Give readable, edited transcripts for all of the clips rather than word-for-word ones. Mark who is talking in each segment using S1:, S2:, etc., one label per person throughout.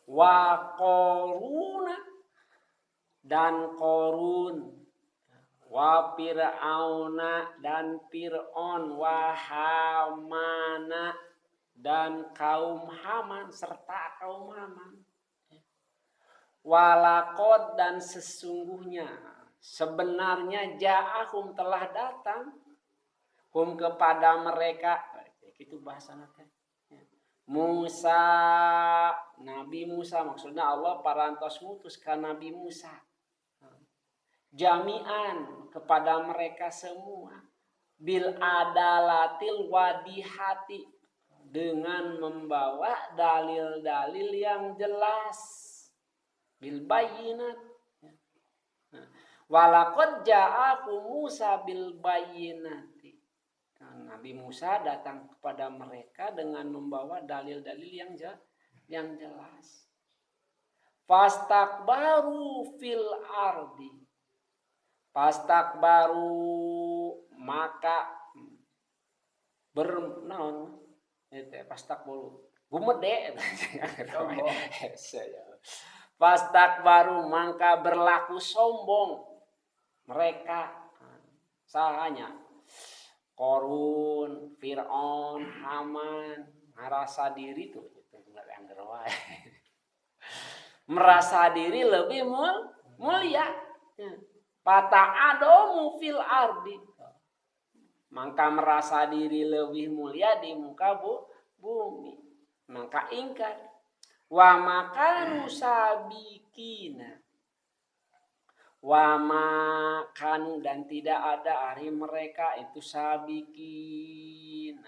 S1: wa Qaruna dan Qarun, wa Fir'auna dan Fir'aun, wa Hamana dan kaum Haman serta kaum Haman. Walakod dan sesungguhnya sebenarnya ja'ahum telah datang hum kepada mereka, itu bahasa nanti. Musa, Nabi Musa, maksudnya Allah parantos ngutus ke Nabi Musa. Jami'an kepada mereka semua. Bil adalatil wadihati, dengan membawa dalil-dalil yang jelas. Bil bayinat. Walaqad ja'akum Musa bil bayinati. Nabi Musa datang kepada mereka dengan membawa dalil-dalil yang jelas. Fastakbaru fil ardi. Fastakbaru maka bernaon itu fastakbaru. Gumede. Fastakbaru maka berlaku sombong mereka. Sahanya Qarun, Fir'aun, Haman, merasa diri tuh yang gerwai. Merasa diri lebih mulia. Pata'adomu fil ardi. Maka merasa diri lebih mulia di muka bumi. Maka ingkar. Wa makanu sabikina. Wa makanu dan tidak ada hari mereka itu sabikin.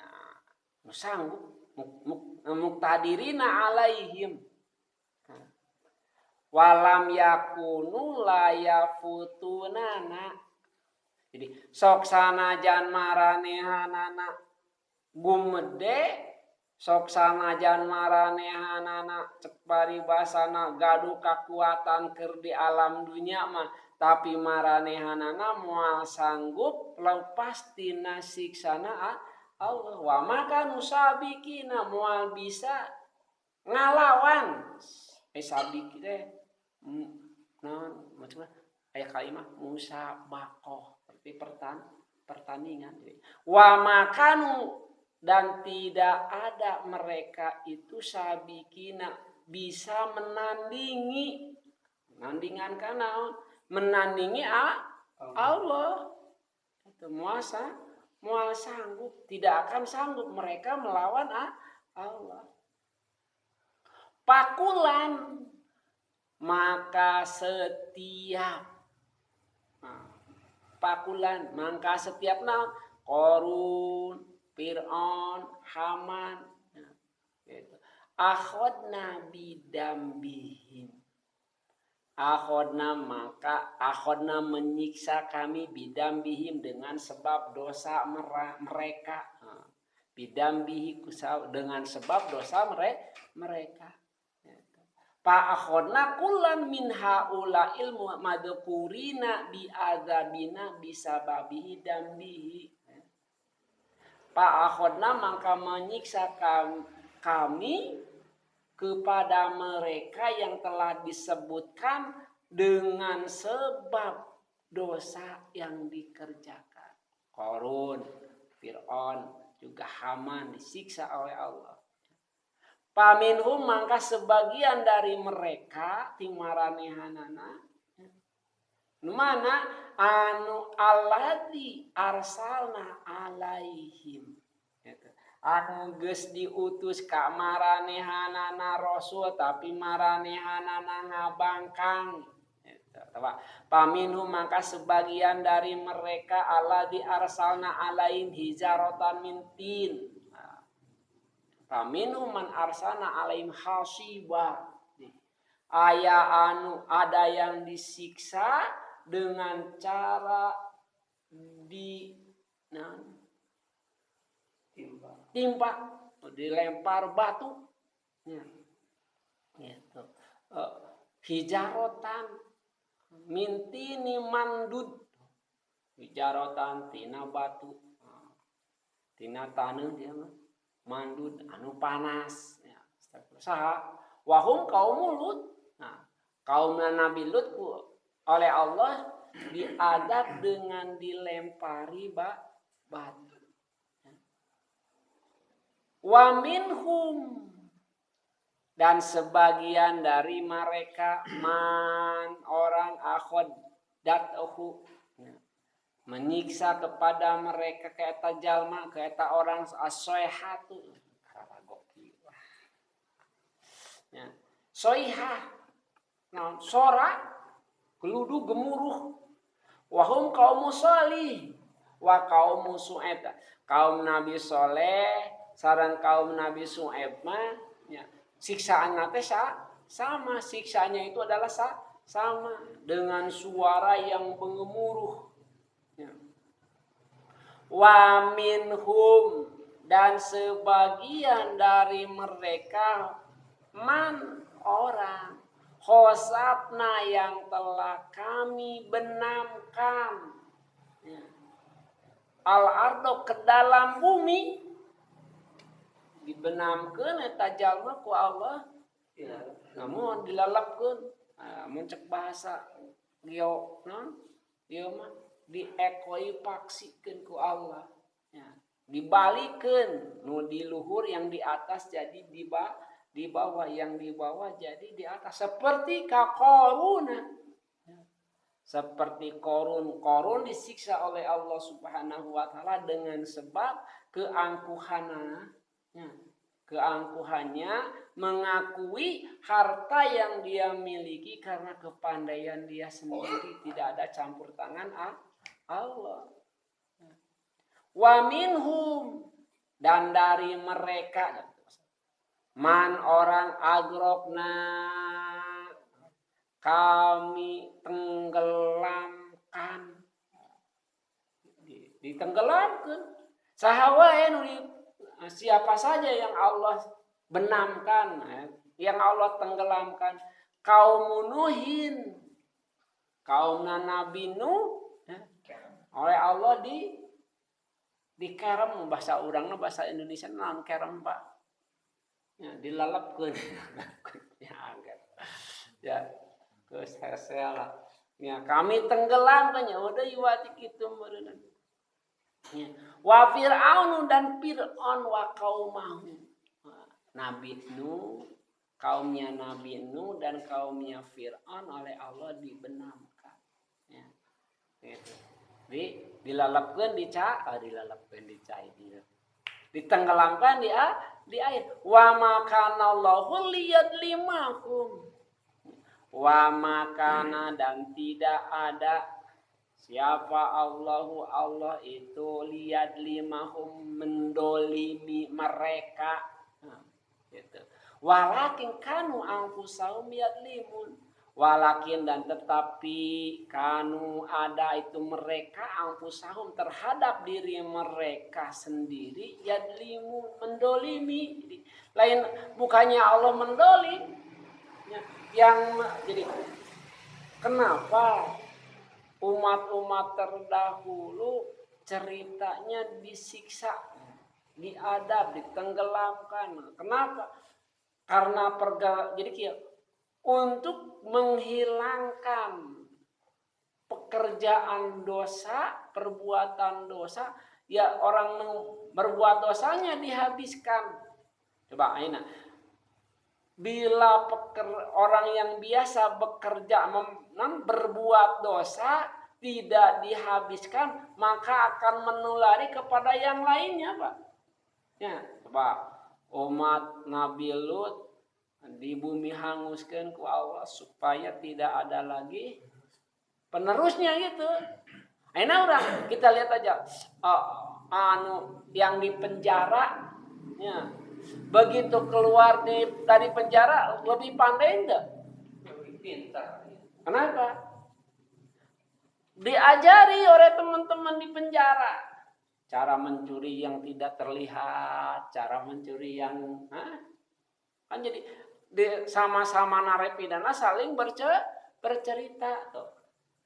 S1: Sanggup muktadirina alaihim. Walam yakunu layafutunana. Jadi sok sanajan maranehanana gumede, sok sanajan maranehanana cek paribasana gaduh kakuatan keur di alam dunia mah, tapi maranehanana moal sanggup lepas tina siksana Allah. Wa maka nusabikina moal bisa ngalawan sabiki teh naon maksudna aya kalimat musabaqah berarti pertandingan. Wa makanu dan tidak ada mereka itu sabikina bisa menandingi, menandingan kana menandingi Allah. Itu moal sanggup, tidak akan sanggup mereka melawan Allah. Pakulan maka setiap pakulan maka setiap naon Qarun, Fir'aun, Haman gitu. Akhodna bidambihim. Akhodna maka akhodna menyiksa kami bidambihim dengan sebab dosa mereka. Bidambihi dengan sebab dosa mereka. Fa akhadna kullan min haula ilmu madkurina bi adzabina bisababihi dambihi. Fa akhadna maka menyiksa kami kepada mereka yang telah disebutkan dengan sebab dosa yang dikerjakan. Qarun, Fir'aun, juga Haman disiksa oleh Allah. Paminhum maka sebagian dari mereka timaranehanana mana anu alladzi arsalna alaihim anu geus diutus ka maranehanana rasul tapi maranehanana ngabangkang. Paminhum maka sebagian dari mereka alladzi arsalna alaihim hijaratan min tin. Paminhum man arsana alaihim hasiba. Ada yang disiksa dengan cara timpa, dilempar batu. Gitu. Hijarotan mintini mandud. Hijarotan tina batu. Tina taneuh dia mah. Mandud anu panas ya. Saha Wahum kaum Lut. Nah, kaum Nabi Lut oleh Allah diadab dengan dilempari batu. Wa minhum, dan sebagian dari mereka man orang akhod datuhu, menyiksa kepada mereka keeta jalma keeta orang as-soihatu ya soihah nah sora geludu gemuruh wahum kaum salih wa kaum su'aib kaum Nabi Soleh sareng kaum Nabi Su'aib mah ya siksaannya teh sama siksanya itu adalah sama dengan suara yang mengemuruh ya. Wa minhum, dan sebagian dari mereka man orang khosabna yang telah kami benamkan ya. Al-ardo ke dalam bumi dibenamkeun eta jalma ku Allah ya. Namun dilalapkeun muncak bahasa geo non ieu mah diekoi paksikeun ku Allah ya. Dibalikeun nu di luhur yang di atas jadi di bawah yang di bawah jadi di atas seperti ka Qarun ya. Seperti Qarun disiksa oleh Allah Subhanahu wa taala dengan sebab keangkuhannya ya. Keangkuhannya mengakui harta yang dia miliki karena kepandaian dia sendiri tidak ada campur tangan Allah. Wa minhum, dan dari mereka man orang agrokna kami tenggelamkan ditenggelamkan sahawae nu siapa saja yang Allah benamkan, yang Allah tenggelamkan, kaum Nuhin, kaum Nabi Nuh, oleh Allah dikerem bahasa urangna bahasa Indonesia naon kerem Pak, ya, dilalapkeun, ya angkat, ya geus hese lah, ya kami tenggelamkan ya udah iwati kitu meureun. Ya. Wa Fir'aun, dan Fir'aun wa qaumahu. Nabi Nuh, kaumnya Nabi Nuh dan kaumnya Fir'aun oleh Allah dibenamkan. Ya. Gitu. Dilalapkeun dilalapkeun dicai dia. Ditenggelamkan di air. Wa makanallahu liyadlimakum. Wa makana, dan tidak ada siapa Allah itu lihat limahum mendolimi mereka gitu. Walakin kanu anfusahum yadlimun, walakin dan tetapi kanu ada itu mereka anfusahum terhadap diri mereka sendiri yadlimun mendolimi. Lain bukannya Allah mendolim yang jadi kenapa umat-umat terdahulu ceritanya disiksa, diadab, ditenggelamkan. Kenapa? Karena jadi untuk menghilangkan pekerjaan dosa, perbuatan dosa, ya orang berbuat dosanya dihabiskan. Coba aina. Bila orang yang biasa bekerja berbuat dosa tidak dihabiskan, maka akan menulari kepada yang lainnya, Pak. Ya, Pak. Umat Nabi Lut di bumi hanguskeun ku Allah supaya tidak ada lagi penerusnya gitu. Ayeuna urang kita lihat aja yang di penjara ya. Begitu keluar dari penjara lebih pandai enggak? Lebih pintar. Kenapa? Diajari oleh teman-teman di penjara cara mencuri yang tidak terlihat, cara mencuri yang kan jadi sama-sama narapidana saling bercerita tuh.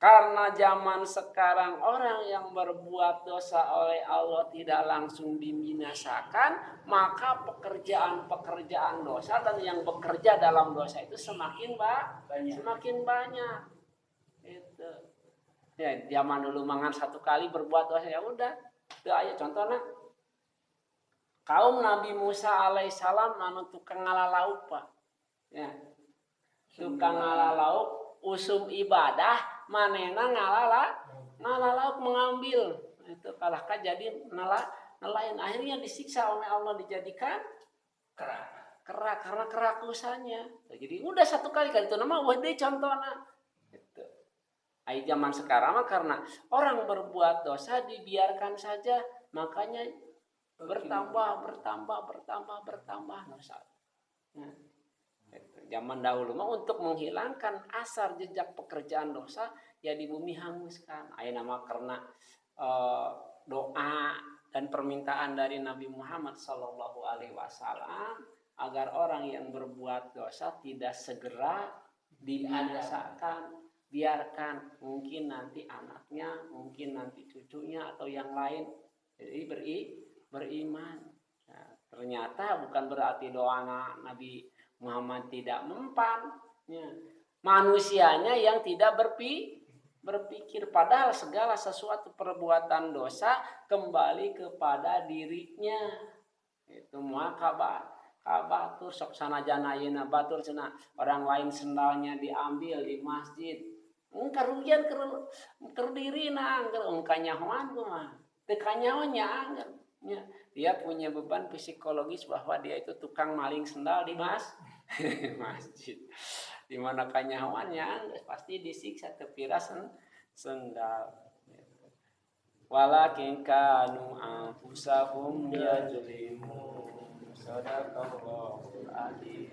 S1: Karena zaman sekarang orang yang berbuat dosa oleh Allah tidak langsung dibinasakan, maka pekerjaan-pekerjaan dosa dan yang bekerja dalam dosa itu semakin banyak. Itu. Ya, zaman dulu mangan satu kali berbuat dosa ya udah. Itu aja contohnya. Kaum Nabi Musa alaihissalam anu tukang ngalalau Pak. Ya. Tukang ngalalau usum ibadah manena ngalalau mengambil itu kalahkan jadi nelayan akhirnya disiksa oleh Allah dijadikan kerak karena kerakusannya. Jadi udah satu kali kan itu nama wahai contohnya. Gitu. Ai zaman sekarang mah karena orang berbuat dosa dibiarkan saja makanya bertambah dosa. Nah, zaman dahulu mah untuk menghilangkan asar jejak pekerjaan dosa ya di bumi hanguskan. Aya nama karena doa dan permintaan dari Nabi Muhammad sallallahu alaihi wasallam agar orang yang berbuat dosa tidak segera diadasakan, biarkan mungkin nanti anaknya, mungkin nanti cucunya atau yang lain jadi beriman. Nah, ternyata bukan berarti doa Nabi Muhammad tidak mempan, ya. Manusianya yang tidak berpikir padahal segala sesuatu perbuatan dosa kembali kepada dirinya. Itu maka kabatur sok sanajan ayeuna batur cenah orang lain sendalnya diambil di masjid. Karugian keur dirina keur kanyahoan kumaha. Teu kanyahoannya anggar. Dia punya beban psikologis bahwa dia itu tukang maling sendal di masjid. Di mana kanyahoannya pasti disiksa tepiras sendal. Walakin kanu anfusahum yajlimun. Sadaqallahul adzim.